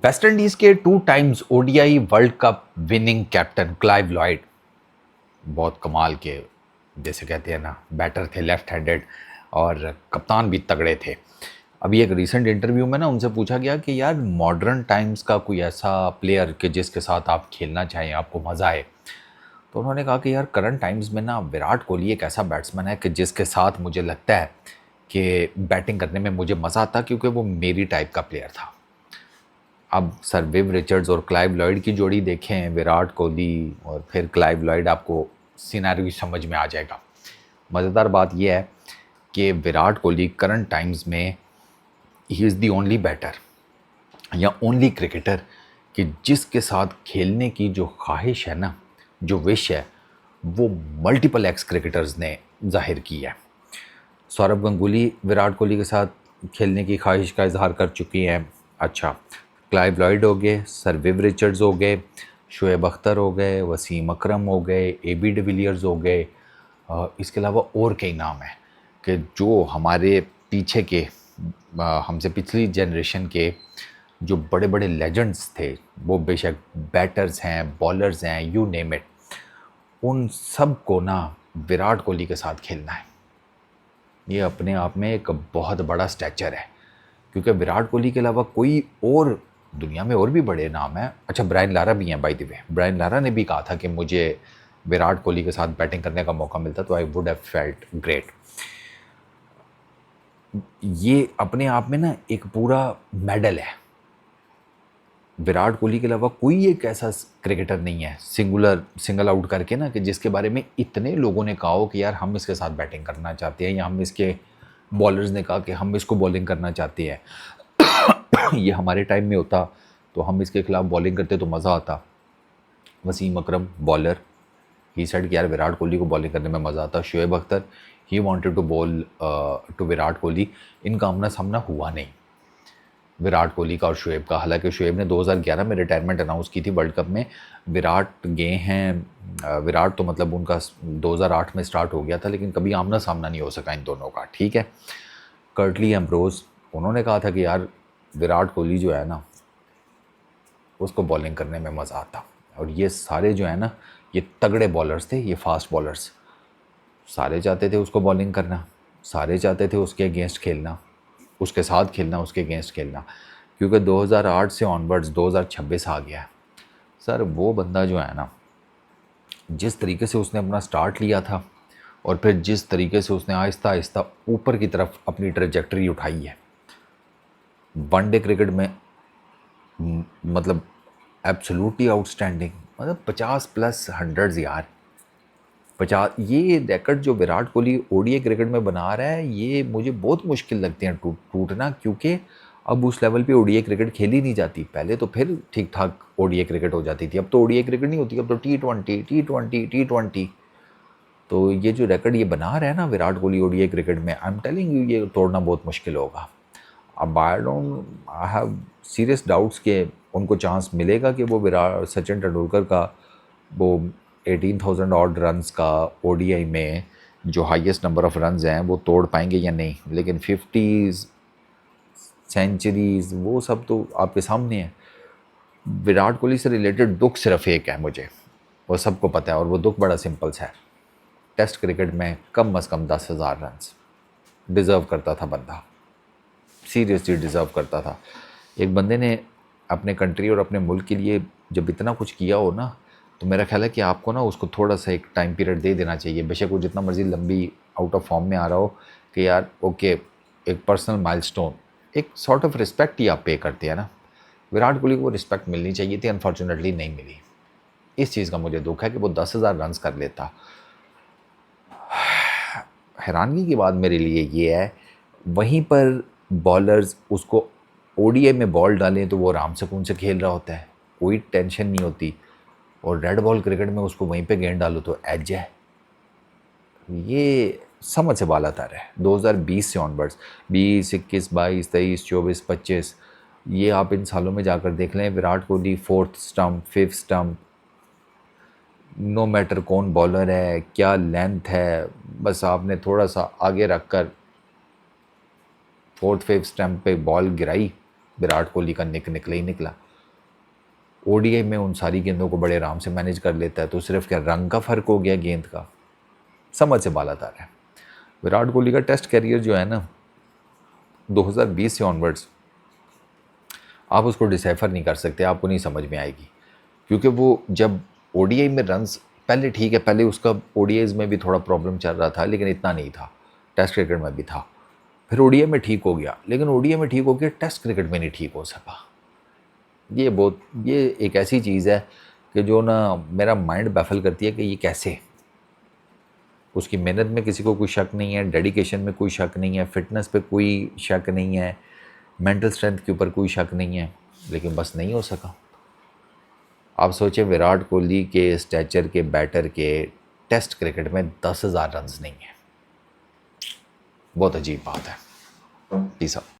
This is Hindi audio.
वेस्ट इंडीज के 2 times ODI world cup winning captain Clive Lloyd बहुत कमाल के, जैसे कहते हैं ना, बैटर थे, लेफ्ट हैंडेड, और कप्तान भी तगड़े थे। अभी एक रीसेंट इंटरव्यू में ना उनसे पूछा गया कि यार मॉडर्न टाइम्स का कोई ऐसा प्लेयर कि जिसके साथ आप खेलना चाहें, आपको मज़ा आए। तो उन्होंने कहा कि यार करंट टाइम्स में ना विराट कोहली एक ऐसा बैट्समैन है कि जिसके साथ मुझे लगता है कि बैटिंग करने में मुझे मज़ा आता, क्योंकि वो मेरी टाइप का प्लेयर था। अब सर विव रिचर्ड्स और क्लाइव लॉयड की जोड़ी देखें, विराट कोहली और फिर क्लाइव लॉयड, आपको सिनेरियो समझ में आ जाएगा। मज़ेदार बात यह है कि विराट कोहली करंट टाइम्स में he is the only batter या ओनली क्रिकेटर कि जिसके साथ खेलने की जो ख्वाहिश है ना, जो विश है, वो मल्टीपल एक्स क्रिकेटर्स ने जाहिर की है। सौरभ गंगुली विराट कोहली के साथ खेलने की ख्वाहिश का इजहार कर चुकी हैं। अच्छा, क्लाइव लॉयड हो गए, सर विव रिचर्ड्स हो गए, शोएब अख्तर हो गए, वसीम अकरम हो गए, एबी डिविलियर्स हो गए। इसके अलावा और कई नाम हैं कि जो हमारे पीछे के, हमसे पिछली जनरेशन के जो बड़े बड़े लेजेंड्स थे, वो बेशक बैटर्स हैं, बॉलर्स हैं, यू नेम इट, उन सब को ना विराट कोहली के साथ खेलना है। ये अपने आप में एक बहुत बड़ा स्टैचर है, क्योंकि विराट कोहली के अलावा कोई और दुनिया में और भी बड़े नाम हैं। अच्छा, ब्रायन लारा भी हैं by the way. Brian Lara ने भी कहा था कि मुझे विराट कोहली के साथ बैटिंग करने का मौका मिलता तो I would have felt great. ये अपने आप में ना एक पूरा मेडल है। विराट कोहली के अलावा कोई एक ऐसा क्रिकेटर नहीं है सिंगल आउट करके ना, कि जिसके बारे में इतने लोगों ने कहा हो कि यार हम इसके साथ बैटिंग करना चाहते हैं, या हम इसके बॉलर्स ने कहा कि हम इसको बॉलिंग करना चाहते हैं। ये हमारे टाइम में होता तो हम इसके खिलाफ बॉलिंग करते तो मज़ा आता। वसीम अकरम बॉलर, ही सेड कि यार विराट कोहली को बॉलिंग करने में मज़ा आता। Shoaib Akhtar, he wanted to bowl to Virat Kohli. इनका आमना सामना हुआ नहीं विराट कोहली का और शोएब का। हालांकि शोएब ने 2011 में रिटायरमेंट अनाउंस की थी वर्ल्ड कप में। विराट गए हैं, विराट तो मतलब उनका 2008 में स्टार्ट हो गया था, लेकिन कभी आमना सामना नहीं हो सका इन दोनों का। ठीक है, कर्टली एम्ब्रोज, उन्होंने कहा था कि यार विराट कोहली जो है ना, उसको बॉलिंग करने में मज़ा आता। और ये सारे जो है ना, ये तगड़े बॉलर्स थे, ये फास्ट बॉलर्स, सारे चाहते थे उसको बॉलिंग करना, सारे चाहते थे उसके अगेंस्ट खेलना, उसके साथ खेलना, उसके अगेंस्ट खेलना। क्योंकि 2008 से ऑनवर्ड्स 2026 आ गया है सर। वो बंदा जो है ना, जिस तरीके से उसने अपना स्टार्ट लिया था और फिर जिस तरीके से उसने आहिस्ता आहिस्ता ऊपर की तरफ अपनी ट्रेजेक्टरी उठाई है वनडे क्रिकेट में, मतलब एब्सोल्युटली आउटस्टैंडिंग। मतलब 50+ हंड्रेड्स यार, 50। ये रिकॉर्ड जो विराट कोहली ओडीआई क्रिकेट में बना रहा है, ये मुझे बहुत मुश्किल लगते हैं टूटना, क्योंकि अब उस लेवल पे ओडीआई क्रिकेट खेली नहीं जाती। पहले तो फिर ठीक ठाक ओडीआई क्रिकेट हो जाती थी, अब तो ओडीआई क्रिकेट नहीं होती, अब तो टी20 तो ये जो रिकॉर्ड ये बना रहा है ना विराट कोहली ओडीआई क्रिकेट में, आई एम टेलिंग यू, ये तोड़ना बहुत मुश्किल होगा। अब आई हैव सीरियस डाउट्स कि उनको चांस मिलेगा कि वो विराट सचिन तेंदुलकर का वो 18,000 ऑड रन्स का ओडीआई में जो हाईएस्ट नंबर ऑफ रन्स हैं वो तोड़ पाएंगे या नहीं। लेकिन 50s, सेंचुरीज, वो सब तो आपके सामने है। विराट कोहली से रिलेटेड दुख सिर्फ एक है मुझे, वो सबको पता है, और वो दुख बड़ा सिंपल सा है। टेस्ट क्रिकेट में कम अज़ कम 10,000 रन्स डिज़र्व करता था बंदा, सीरियसली डिज़र्व करता था। एक बंदे ने अपने कंट्री और अपने मुल्क के लिए जब इतना कुछ किया हो ना, तो मेरा ख्याल है कि आपको ना उसको थोड़ा सा एक टाइम पीरियड दे देना चाहिए। बेशक वो जितना मर्जी लंबी आउट ऑफ फॉर्म में आ रहा हो, कि यार ओके, एक पर्सनल माइलस्टोन, एक सॉर्ट ऑफ रिस्पेक्ट ही आप पे करते हैं ना। विराट कोहली को वो रिस्पेक्ट मिलनी चाहिए थी, अनफॉर्चुनेटली नहीं मिली। इस चीज़ का मुझे दुख है कि वो 10,000 रन्स कर लेता। हैरानगी की बात मेरे लिए ये है, वहीं पर बॉलर्स उसको ओडीआई में बॉल डालें तो वो आराम सुकून से खेल रहा होता है, कोई टेंशन नहीं होती। और रेड बॉल क्रिकेट में उसको वहीं पे गेंद डालो तो एज है। ये समझ से बाला तर है। 2020 से ऑनवर्ड्स, 20, 21, 22, 23, 24, 25, ये आप इन सालों में जाकर देख लें, Virat Kohli 4th stump, 5th stump, no matter कौन बॉलर है, क्या लेंथ है, बस आपने थोड़ा सा आगे रख कर 4th 5th स्टंप पे बॉल गिराई, विराट कोहली का निकला ही निकला। ओडीआई में उन सारी गेंदों को बड़े आराम से मैनेज कर लेता है। तो सिर्फ क्या रंग का फ़र्क हो गया गेंद का? समझ से बालातर है। विराट कोहली का टेस्ट कैरियर जो है ना 2020 से ऑनवर्ड्स, आप उसको डिसाइफर नहीं कर सकते, आपको नहीं समझ में आएगी। क्योंकि वो जब ओडीआई में रन्स, पहले ठीक है, पहले उसका ओडीआईज में भी थोड़ा प्रॉब्लम चल रहा था, लेकिन इतना नहीं था, टेस्ट क्रिकेट में भी था। फिर ओडीआई में ठीक हो गया, लेकिन ओडीआई में ठीक हो गया, टेस्ट क्रिकेट में नहीं ठीक हो सका। ये एक ऐसी चीज़ है कि जो ना मेरा माइंड बैफल करती है कि ये कैसे। उसकी मेहनत में किसी को कोई शक नहीं है, डेडिकेशन में कोई शक नहीं है, फिटनेस पे कोई शक नहीं है, मेंटल स्ट्रेंथ के ऊपर कोई शक नहीं है, लेकिन बस नहीं हो सका। आप सोचें विराट कोहली के स्टैचर के बैटर के टेस्ट क्रिकेट में 10,000 रन्स नहीं है। बहुत अजीब बात है। जी साहब।